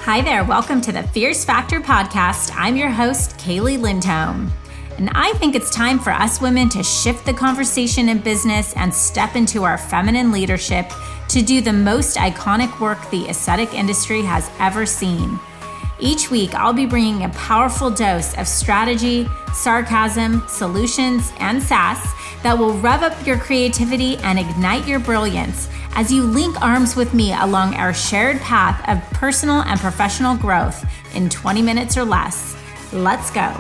Hi there, welcome to the Fierce Factor podcast. I'm your host, Kaylee Lindholm. And I think it's time for us women to shift the conversation in business and step into our feminine leadership to do the most iconic work the aesthetic industry has ever seen. Each week, I'll be bringing a powerful dose of strategy, sarcasm, solutions, and sass that will rev up your creativity and ignite your brilliance as you link arms with me along our shared path of personal and professional growth in 20 minutes or less. Let's go.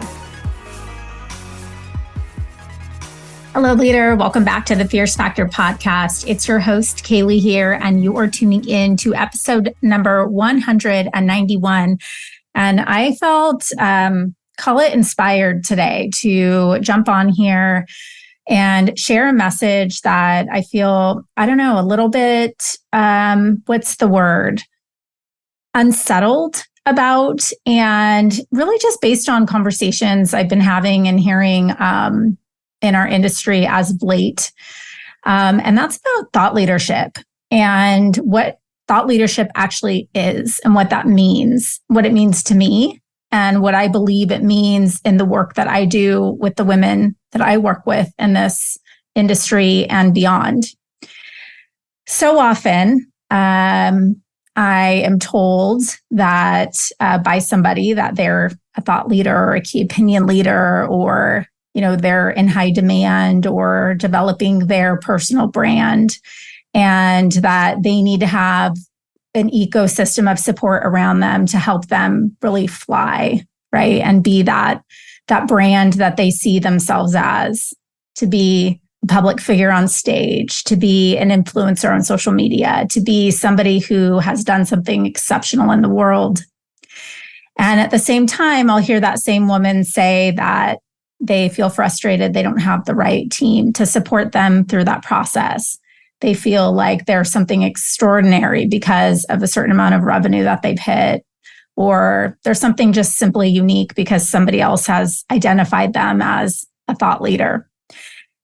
Hello, leader. Welcome back to the Fierce Factor podcast. It's your host, Kaylee here, and you are tuning in to episode number 191. And I felt, call it inspired today to jump on here and share a message that I feel, a little bit, what's the word? Unsettled about, and really just based on conversations I've been having and hearing in our industry as of late. And that's about thought leadership and what thought leadership actually is and what that means, what it means to me, and what I believe it means in the work that I do with the women that I work with in this industry and beyond. So often, I am told that by somebody that they're a thought leader or a key opinion leader, or they're in high demand or developing their personal brand, and that they need to have an ecosystem of support around them to help them really fly, right? And be that brand that they see themselves as, to be a public figure on stage, to be an influencer on social media, to be somebody who has done something exceptional in the world. And at the same time, I'll hear that same woman say that they feel frustrated they don't have the right team to support them through that process. They feel like they're something extraordinary because of a certain amount of revenue that they've hit, or there's something just simply unique because somebody else has identified them as a thought leader.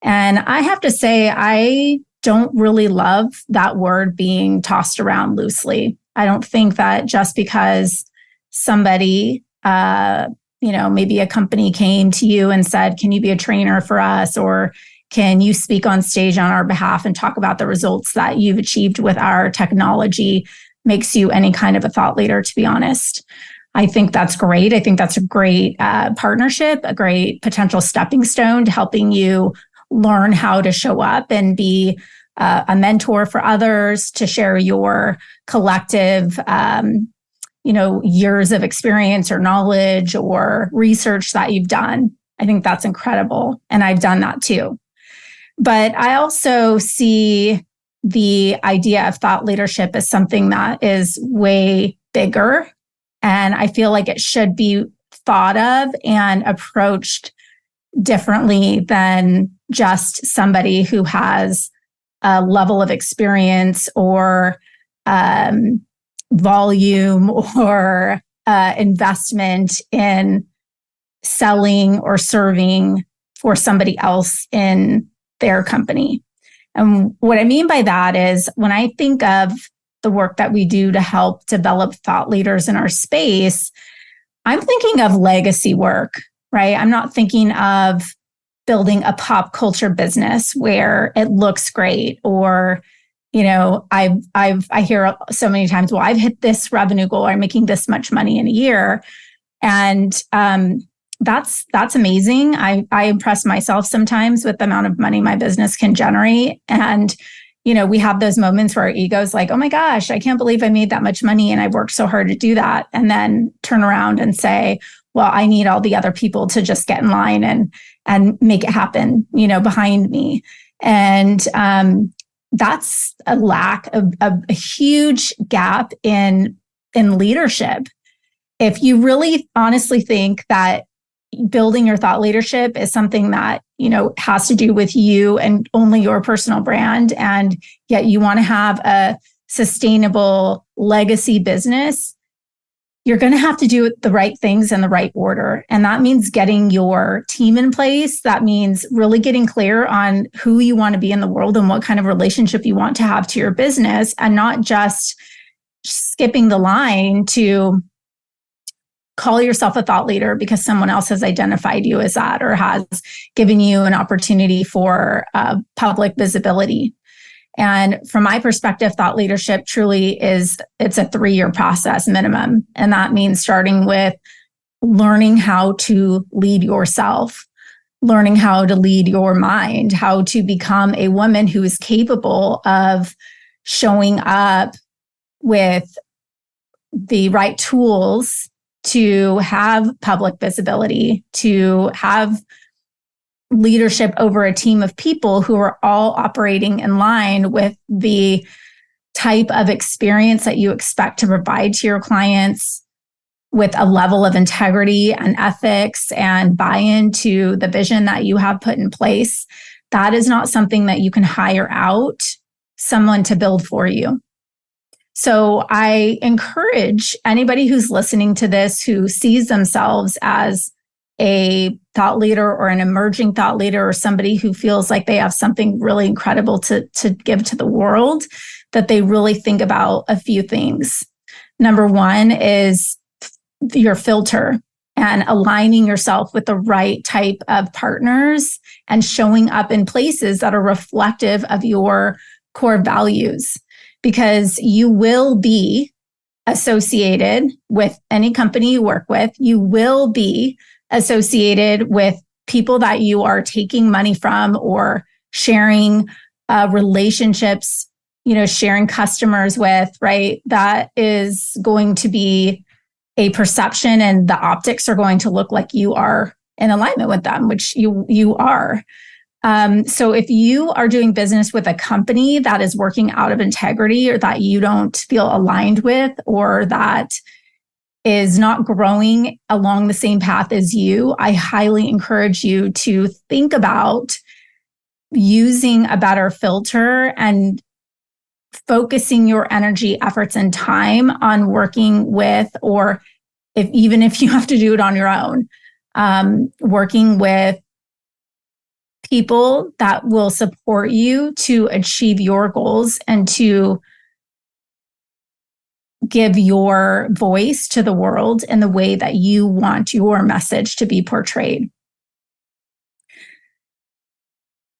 And I have to say, I don't really love that word being tossed around loosely. I don't think that just because somebody, maybe a company came to you and said, can you be a trainer for us? Or can you speak on stage on our behalf and talk about the results that you've achieved with our technology, makes you any kind of a thought leader, to be honest. I think that's great. I think that's a great partnership, a great potential stepping stone to helping you learn how to show up and be a mentor for others, to share your collective years of experience or knowledge or research that you've done. I think that's incredible. And I've done that too. But I also see the idea of thought leadership as something that is way bigger. And I feel like it should be thought of and approached differently than just somebody who has a level of experience or volume or investment in selling or serving for somebody else in their company. And what I mean by that is, when I think of the work that we do to help develop thought leaders in our space, I'm thinking of legacy work, right? I'm not thinking of building a pop culture business where it looks great, or I hear so many times, well, I've hit this revenue goal, I'm making this much money in a year. And that's amazing. I impress myself sometimes with the amount of money my business can generate. And, we have those moments where our ego's like, oh my gosh, I can't believe I made that much money and I worked so hard to do that. And then turn around and say, well, I need all the other people to just get in line and make it happen, behind me. And, that's a lack of a huge gap in leadership. If you really honestly think that building your thought leadership is something that, has to do with you and only your personal brand, and yet you want to have a sustainable legacy business, you're going to have to do the right things in the right order. And that means getting your team in place. That means really getting clear on who you want to be in the world and what kind of relationship you want to have to your business, and not just skipping the line to call yourself a thought leader because someone else has identified you as that or has given you an opportunity for public visibility. And from my perspective, thought leadership truly it's a 3-year process minimum. And that means starting with learning how to lead yourself, learning how to lead your mind, how to become a woman who is capable of showing up with the right tools to have public visibility, to have leadership over a team of people who are all operating in line with the type of experience that you expect to provide to your clients, with a level of integrity and ethics and buy-in to the vision that you have put in place. That is not something that you can hire out someone to build for you. So I encourage anybody who's listening to this who sees themselves as a thought leader or an emerging thought leader or somebody who feels like they have something really incredible to give to the world, that they really think about a few things. Number one is your filter and aligning yourself with the right type of partners and showing up in places that are reflective of your core values, because you will be associated with any company you work with. You will be associated with people that you are taking money from or sharing relationships, sharing customers with, right? That is going to be a perception, and the optics are going to look like you are in alignment with them, which you are. So if you are doing business with a company that is working out of integrity or that you don't feel aligned with, or that is not growing along the same path as you, I highly encourage you to think about using a better filter and focusing your energy, efforts, and time on working with, or even if you have to do it on your own, working with people that will support you to achieve your goals and to give your voice to the world in the way that you want your message to be portrayed.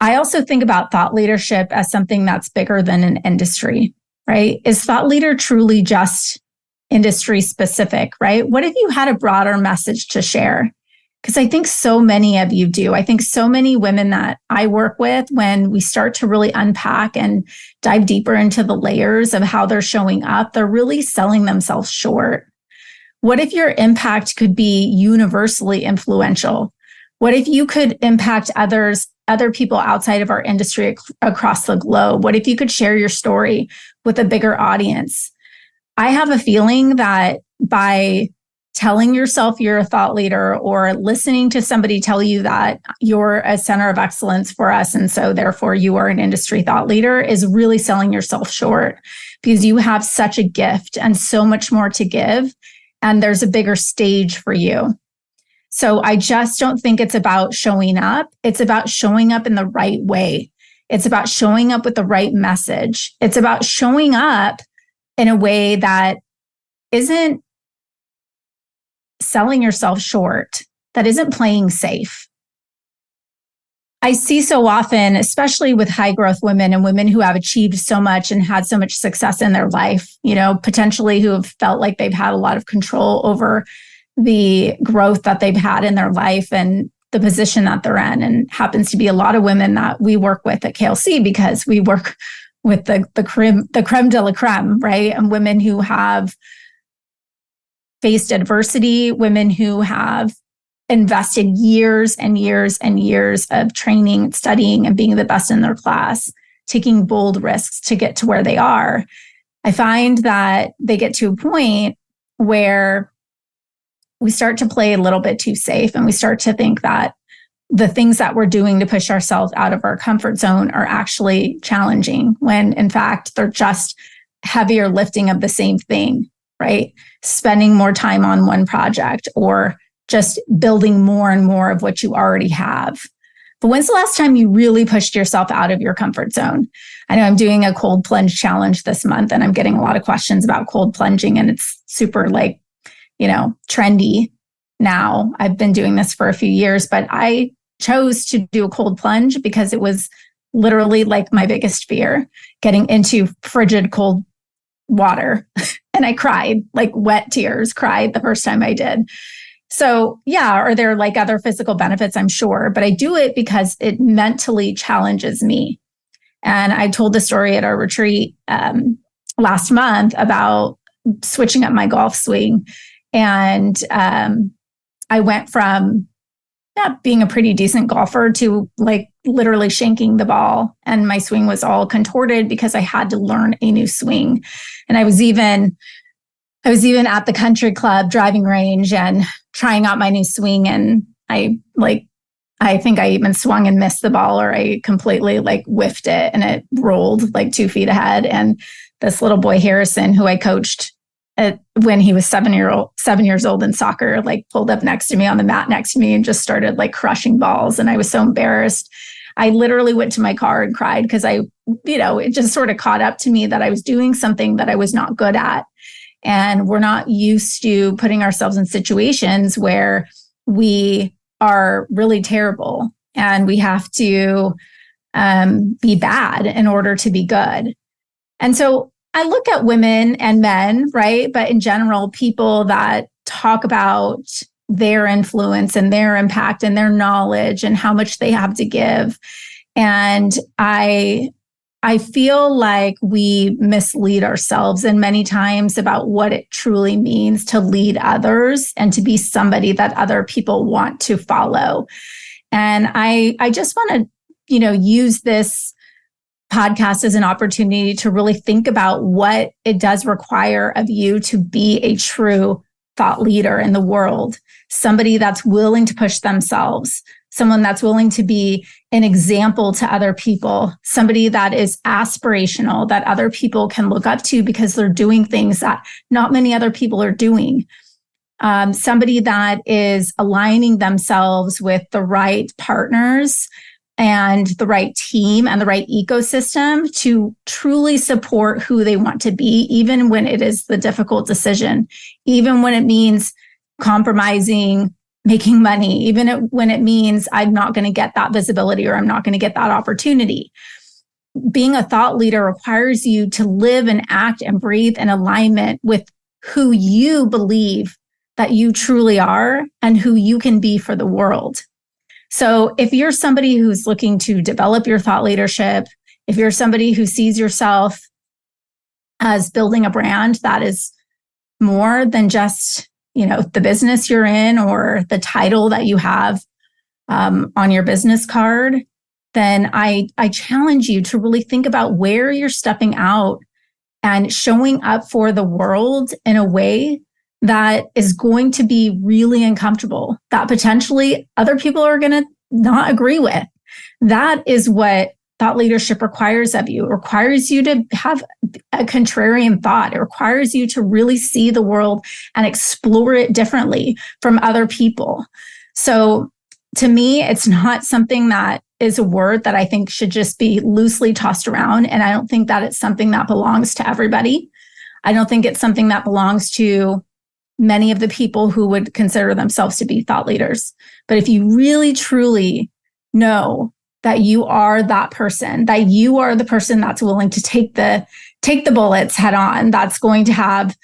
I also think about thought leadership as something that's bigger than an industry, right? Is thought leader truly just industry specific, right? What if you had a broader message to share? Because I think so many of you do. I think so many women that I work with, when we start to really unpack and dive deeper into the layers of how they're showing up, they're really selling themselves short. What if your impact could be universally influential? What if you could impact other people outside of our industry across the globe? What if you could share your story with a bigger audience? I have a feeling that by telling yourself you're a thought leader, or listening to somebody tell you that you're a center of excellence for us, and so therefore you are an industry thought leader, is really selling yourself short, because you have such a gift and so much more to give, and there's a bigger stage for you. So I just don't think it's about showing up. It's about showing up in the right way. It's about showing up with the right message. It's about showing up in a way that isn't selling yourself short, that isn't playing safe. I see so often, especially with high growth women and women who have achieved so much and had so much success in their life, potentially who have felt like they've had a lot of control over the growth that they've had in their life and the position that they're in. And happens to be a lot of women that we work with at KLC, because we work with the creme de la creme, right? And women who have faced adversity, women who have invested years and years and years of training, studying, and being the best in their class, taking bold risks to get to where they are. I find that they get to a point where we start to play a little bit too safe, and we start to think that the things that we're doing to push ourselves out of our comfort zone are actually challenging, when in fact, they're just heavier lifting of the same thing, right? Spending more time on one project, or just building more and more of what you already have. But when's the last time you really pushed yourself out of your comfort zone? I know I'm doing a cold plunge challenge this month, and I'm getting a lot of questions about cold plunging, and it's super trendy now. I've been doing this for a few years, but I chose to do a cold plunge because it was literally like my biggest fear, getting into frigid cold water. And I cried, like wet tears, cried the first time I did. So yeah, are there like other physical benefits? I'm sure, but I do it because it mentally challenges me. And I told the story at our retreat last month about switching up my golf swing. And I went from being a pretty decent golfer to like literally shanking the ball. And my swing was all contorted because I had to learn a new swing. And I was even at the country club driving range and trying out my new swing. And I think I even swung and missed the ball, or I completely like whiffed it and it rolled like 2 feet ahead. And this little boy, Harrison, who I coached when he was 7 years old in soccer, like pulled up next to me on the mat next to me and just started like crushing balls. And I was so embarrassed. I literally went to my car and cried because it just sort of caught up to me that I was doing something that I was not good at. And we're not used to putting ourselves in situations where we are really terrible and we have to be bad in order to be good. And so I look at women and men, right? But in general, people that talk about their influence and their impact and their knowledge and how much they have to give. And I feel like we mislead ourselves and many times about what it truly means to lead others and to be somebody that other people want to follow. And I just want to, use this podcast as an opportunity to really think about what it does require of you to be a true thought leader in the world, somebody that's willing to push themselves, someone that's willing to be an example to other people, somebody that is aspirational, that other people can look up to because they're doing things that not many other people are doing. Somebody that is aligning themselves with the right partners and the right team and the right ecosystem to truly support who they want to be, even when it is the difficult decision, even when it means compromising, making money, even when it means I'm not going to get that visibility or I'm not going to get that opportunity. Being a thought leader requires you to live and act and breathe in alignment with who you believe that you truly are and who you can be for the world. So if you're somebody who's looking to develop your thought leadership, if you're somebody who sees yourself as building a brand that is more than just, the business you're in or the title that you have on your business card, then I challenge you to really think about where you're stepping out and showing up for the world in a way that is going to be really uncomfortable, that potentially other people are going to not agree with. That is what thought leadership requires of you. It requires you to have a contrarian thought. It requires you to really see the world and explore it differently from other people. So to me, it's not something that is a word that I think should just be loosely tossed around. And I don't think that it's something that belongs to everybody. I don't think it's something that belongs to many of the people who would consider themselves to be thought leaders. But if you really, truly know that you are that person, that you are the person that's willing to take the bullets head on, that's going to have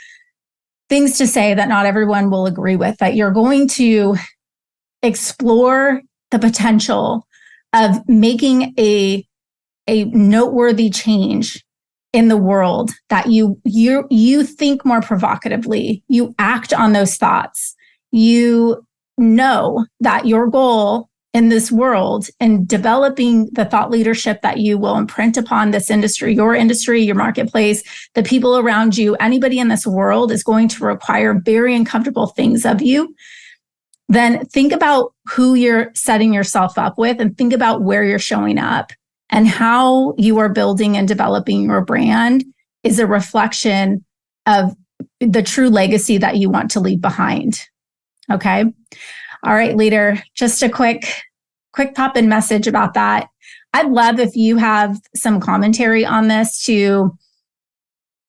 things to say that not everyone will agree with, that you're going to explore the potential of making a noteworthy change in the world, that you think more provocatively, you act on those thoughts, you know that your goal in this world and developing the thought leadership that you will imprint upon this industry, your marketplace, the people around you, anybody in this world is going to require very uncomfortable things of you. Then think about who you're setting yourself up with and think about where you're showing up. And how you are building and developing your brand is a reflection of the true legacy that you want to leave behind. Okay. All right, leader, just a quick pop-in message about that. I'd love if you have some commentary on this to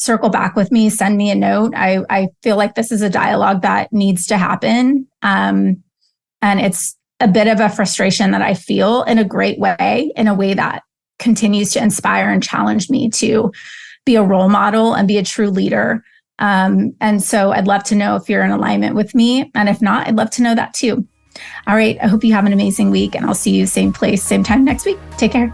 circle back with me, send me a note. I feel like this is a dialogue that needs to happen. And it's a bit of a frustration that I feel in a great way, in a way that continues to inspire and challenge me to be a role model and be a true leader. And so I'd love to know if you're in alignment with me. And if not, I'd love to know that too. All right. I hope you have an amazing week, and I'll see you same place, same time next week. Take care.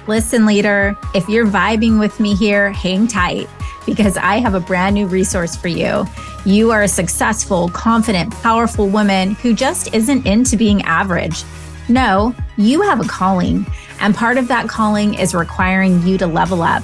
Listen, leader, if you're vibing with me here, hang tight, because I have a brand new resource for you. You are a successful, confident, powerful woman who just isn't into being average. No, you have a calling, and part of that calling is requiring you to level up.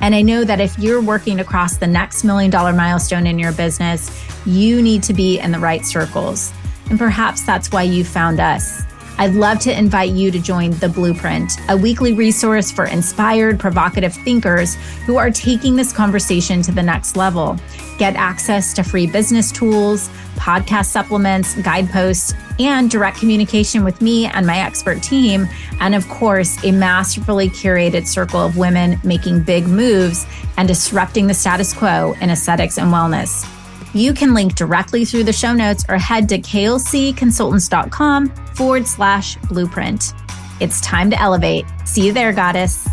And I know that if you're working to cross the next $1 million milestone in your business, you need to be in the right circles. And perhaps that's why you found us. I'd love to invite you to join The Blueprint, a weekly resource for inspired, provocative thinkers who are taking this conversation to the next level. Get access to free business tools, podcast supplements, guideposts, and direct communication with me and my expert team. And of course, a masterfully curated circle of women making big moves and disrupting the status quo in aesthetics and wellness. You can link directly through the show notes or head to klcconsultants.com/blueprint. It's time to elevate. See you there, goddess.